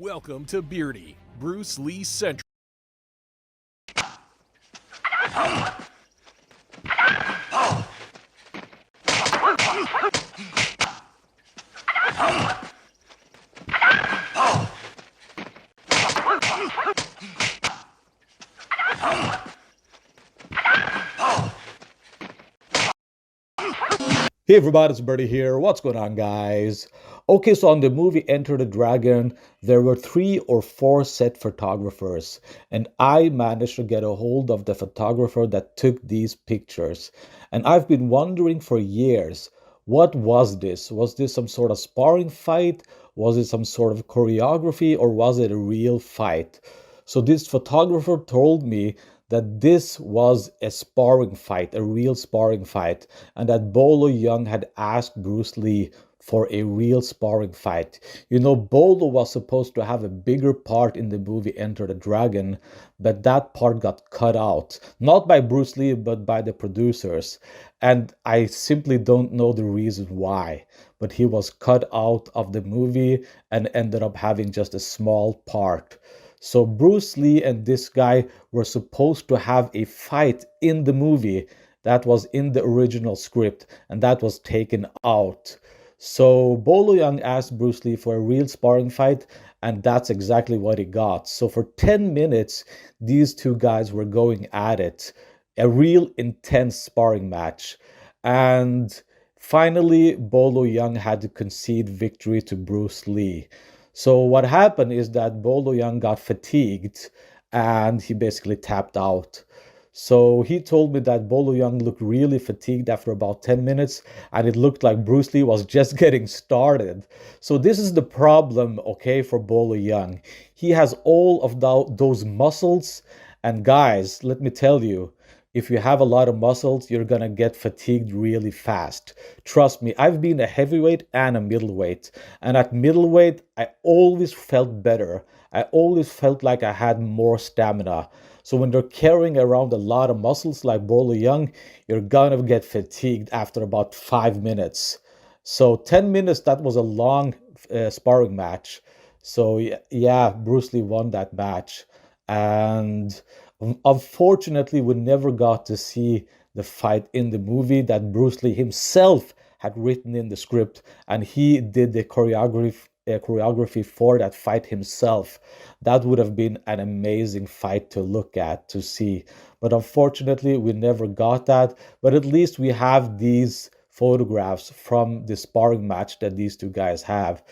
Welcome to Beardy, Bruce Lee Central. Hey everybody, it's Birdie here. What's going on, guys? Okay, so on the movie Enter the Dragon, there were 3 or 4 set photographers, and I managed to get a hold of the photographer that took these pictures. And I've been wondering for years, what was this? Was this some sort of sparring fight? Was it some sort of choreography, or was it a real fight? So this photographer told me that this was a sparring fight, a real sparring fight, and that Bolo Yeung had asked Bruce Lee for a real sparring fight. You know, Bolo was supposed to have a bigger part in the movie Enter the Dragon, but that part got cut out. Not by Bruce Lee, but by the producers. And I simply don't know the reason why. But he was cut out of the movie and ended up having just a small part. So Bruce Lee and this guy were supposed to have a fight in the movie that was in the original script, and that was taken out. So Bolo Yeung asked Bruce Lee for a real sparring fight, and that's exactly what he got. So for 10 minutes, these two guys were going at it, a real intense sparring match. And finally, Bolo Yeung had to concede victory to Bruce Lee. So what happened is that Bolo Yeung got fatigued and he basically tapped out. So he told me that Bolo Yeung looked really fatigued after about 10 minutes, and it looked like Bruce Lee was just getting started. So this is the problem, okay, for Bolo Yeung. He has all of those muscles, and guys, let me tell you, if you have a lot of muscles, you're gonna get fatigued really fast. Trust me, I've been a heavyweight and a middleweight. And at middleweight, I always felt better. I always felt like I had more stamina. So when you're carrying around a lot of muscles like Bolo Yeung, you're gonna get fatigued after about 5 minutes. So 10 minutes, that was a long sparring match. So yeah, Bruce Lee won that match. And unfortunately, we never got to see the fight in the movie that Bruce Lee himself had written in the script, and he did the choreography for that fight himself. That would have been an amazing fight to look at, to see. But unfortunately, we never got that. But at least we have these photographs from the sparring match that these two guys have.